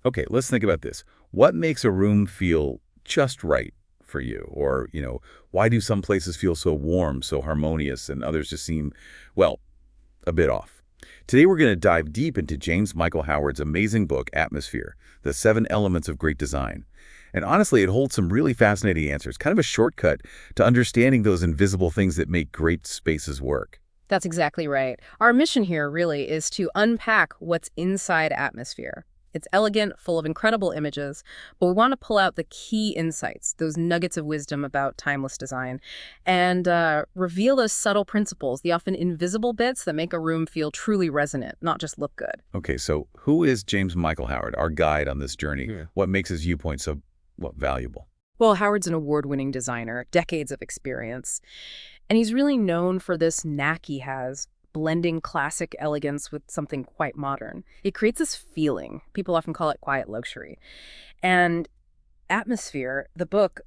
Okay, let's think about this. What makes a room feel just right for you? Or, why do some places feel so warm, so harmonious, and others just seem, well, a bit off? Today we're going to dive deep into James Michael Howard's amazing book, Atmosphere, The 7 Elements of Great Design. And honestly, it holds some really fascinating answers, kind of a shortcut to understanding those invisible things that make great spaces work. That's exactly right. Our mission here really is to unpack what's inside Atmosphere. It's elegant, full of incredible images, but we want to pull out the key insights, those nuggets of wisdom about timeless design, and reveal those subtle principles, the often invisible bits that make a room feel truly resonant, not just look good. Okay, so who is James Michael Howard, our guide on this journey? Yeah. What makes his viewpoint so, valuable? Well, Howard's an award-winning designer, decades of experience, and he's really known for this knack he has, blending classic elegance with something quite modern. It creates this feeling. People often call it quiet luxury. And Atmosphere, the book,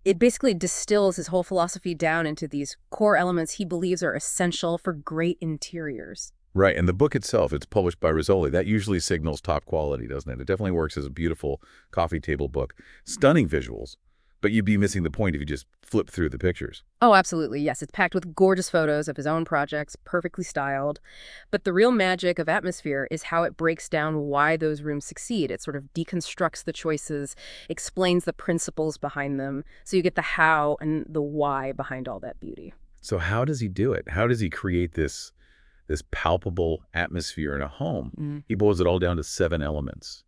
it basically distills his whole philosophy down into these core elements he believes are essential for great interiors. Right, and the book itself, it's published by Rizzoli. That usually signals top quality, doesn't it? It definitely works as a beautiful coffee table book. Stunning visuals, but you'd be missing the point if you just flip through the pictures. Oh, absolutely. Yes, it's packed with gorgeous photos of his own projects, perfectly styled. But the real magic of Atmosphere is how it breaks down why those rooms succeed. It sort of deconstructs the choices, explains the principles behind them, so you get the how and the why behind all that beauty. So how does he do it? How does he create this palpable atmosphere in a home? Mm. He boils it all down to 7 elements.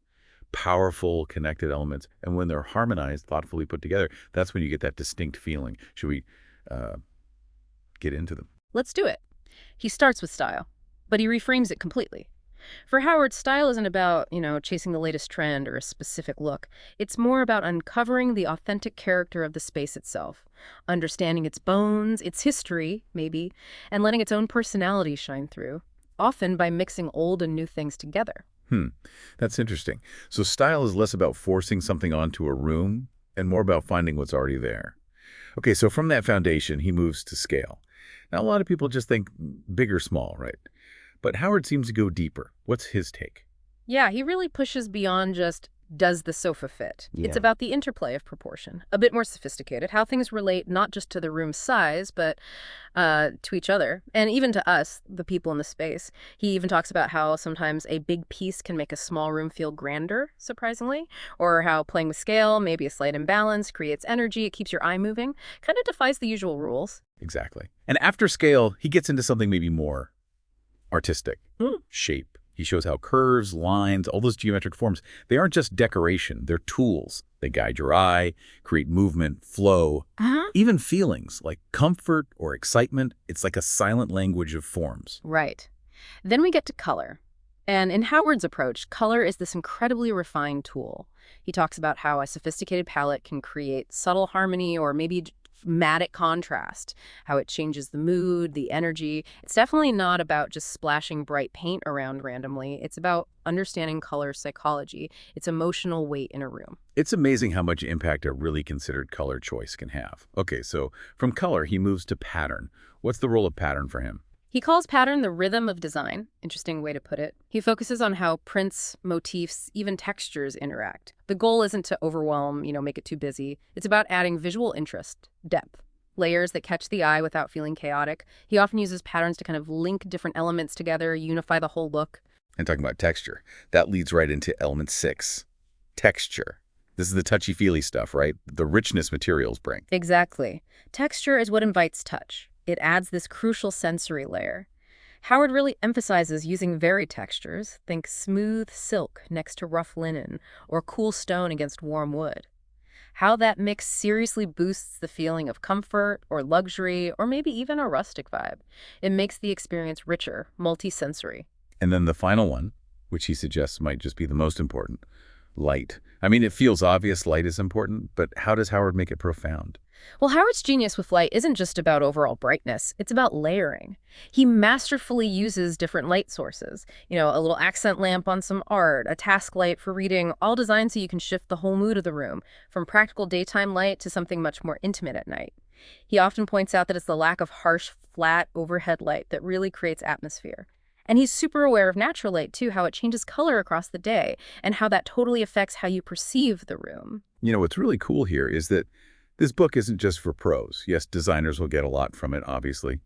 Powerful, connected elements. And when they're harmonized, thoughtfully put together, that's when you get that distinct feeling. Should we uh, get into them? Let's do it. He starts with style, but he reframes it completely. For Howard, style isn't about, chasing the latest trend or a specific look. It's more about uncovering the authentic character of the space itself, understanding its bones, its history, maybe, and letting its own personality shine through, often by mixing old and new things together. That's interesting. So style is less about forcing something onto a room and more about finding what's already there. Okay, so from that foundation, he moves to scale. Now, a lot of people just think big or small, right? But Howard seems to go deeper. What's his take? Yeah, he really pushes beyond just, does the sofa fit? It's Yeah. about the interplay of proportion, a bit more sophisticated, how things relate not just to the room's size, but to each other, and even to us, the people in the space. He even talks about how sometimes a big piece can make a small room feel grander, surprisingly, or how playing with scale, maybe a slight imbalance, creates energy, it keeps your eye moving, kind of defies the usual rules. Exactly. And after scale, he gets into something maybe more artistic. Shape. He shows how curves, lines, all those geometric forms, they aren't just decoration, they're tools. They guide your eye, create movement, flow, even feelings like comfort or excitement. It's like a silent language of forms. Right. Then we get to color. And in Howard's approach, color is this incredibly refined tool. He talks about how a sophisticated palette can create subtle harmony or maybe dramatic contrast, how it changes the mood, the energy. It's definitely not about just splashing bright paint around randomly. It's about understanding color psychology, its emotional weight in a room. It's amazing how much impact a really considered color choice can have. Okay, so from color, he moves to pattern. What's the role of pattern for him? He calls pattern the rhythm of design. Interesting way to put it. He focuses on how prints, motifs, even textures interact. The goal isn't to overwhelm, make it too busy. It's about adding visual interest, depth, layers that catch the eye without feeling chaotic. He often uses patterns to kind of link different elements together, unify the whole look. And talking about texture, that leads right into element 6, texture. This is the touchy-feely stuff, right? The richness materials bring. Exactly. Texture is what invites touch. It adds this crucial sensory layer. Howard really emphasizes using varied textures. Think smooth silk next to rough linen, or cool stone against warm wood. How that mix seriously boosts the feeling of comfort or luxury or maybe even a rustic vibe. It makes the experience richer, multi-sensory. And then the final one, which he suggests might just be the most important, light. I mean, it feels obvious light is important, but how does Howard make it profound? Well, Howard's genius with light isn't just about overall brightness, it's about layering. He masterfully uses different light sources. A little accent lamp on some art, a task light for reading, all designed so you can shift the whole mood of the room, from practical daytime light to something much more intimate at night. He often points out that it's the lack of harsh, flat overhead light that really creates atmosphere. And he's super aware of natural light, too, how it changes color across the day, and how that totally affects how you perceive the room. What's really cool here is that this book isn't just for pros. Yes, designers will get a lot from it, obviously.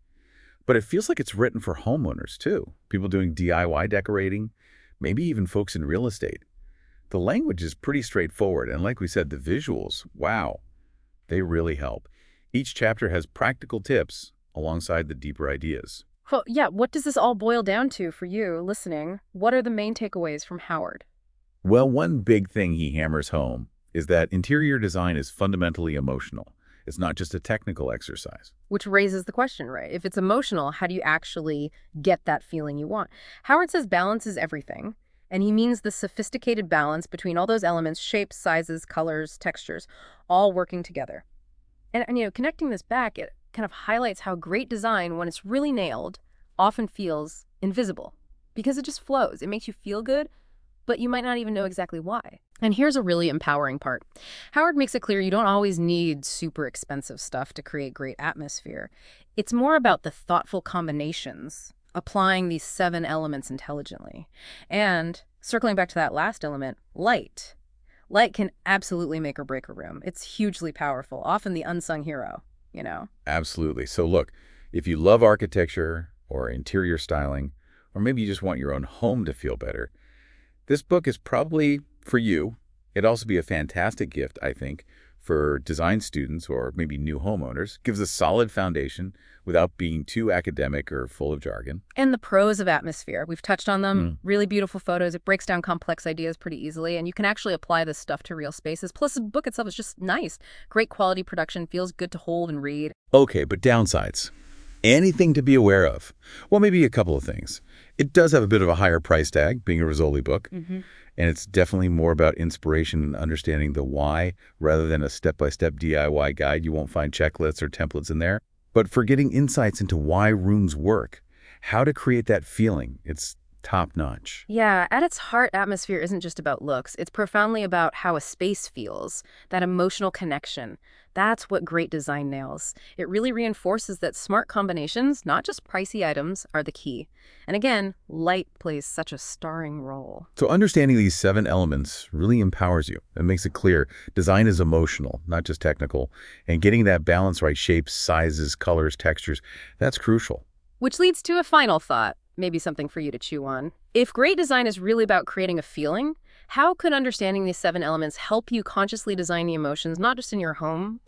But it feels like it's written for homeowners, too. People doing DIY decorating, maybe even folks in real estate. The language is pretty straightforward, and like we said, the visuals, wow, they really help. Each chapter has practical tips alongside the deeper ideas. Well, yeah, what does this all boil down to for you listening? What are the main takeaways from Howard? Well, one big thing he hammers home is that interior design is fundamentally emotional. It's not just a technical exercise. Which raises the question, right? If it's emotional, how do you actually get that feeling you want? Howard says balance is everything, and he means the sophisticated balance between all those elements, shapes, sizes, colors, textures, all working together. And connecting this back, it kind of highlights how great design, when it's really nailed, often feels invisible because it just flows. It makes you feel good, but you might not even know exactly why. And here's a really empowering part. Howard makes it clear you don't always need super expensive stuff to create great atmosphere. It's more about the thoughtful combinations, applying these 7 elements intelligently. And circling back to that last element, light. Light can absolutely make or break a room. It's hugely powerful, often the unsung hero. Absolutely. So look, if you love architecture or interior styling, or maybe you just want your own home to feel better, this book is probably for you. It'd also be a fantastic gift, I think, for design students or maybe new homeowners. Gives a solid foundation without being too academic or full of jargon. And the pros of atmosphere, we've touched on them. Mm. Really beautiful photos. It breaks down complex ideas pretty easily, and you can actually apply this stuff to real spaces. Plus, the book itself is just nice. Great quality production, feels good to hold and read. Okay, but downsides. Anything to be aware of? Well, maybe a couple of things. It does have a bit of a higher price tag, being a Rizzoli book, and it's definitely more about inspiration and understanding the why rather than a step-by-step DIY guide. You won't find checklists or templates in there. But for getting insights into why rooms work, how to create that feeling, it's top-notch. Yeah, at its heart, atmosphere isn't just about looks. It's profoundly about how a space feels, that emotional connection. That's what great design nails. It really reinforces that smart combinations, not just pricey items, are the key. And again, light plays such a starring role. So understanding these 7 elements really empowers you. It makes it clear design is emotional, not just technical. And getting that balance right, shapes, sizes, colors, textures, that's crucial. Which leads to a final thought, maybe something for you to chew on. If great design is really about creating a feeling, how could understanding these 7 elements help you consciously design the emotions, not just in your home,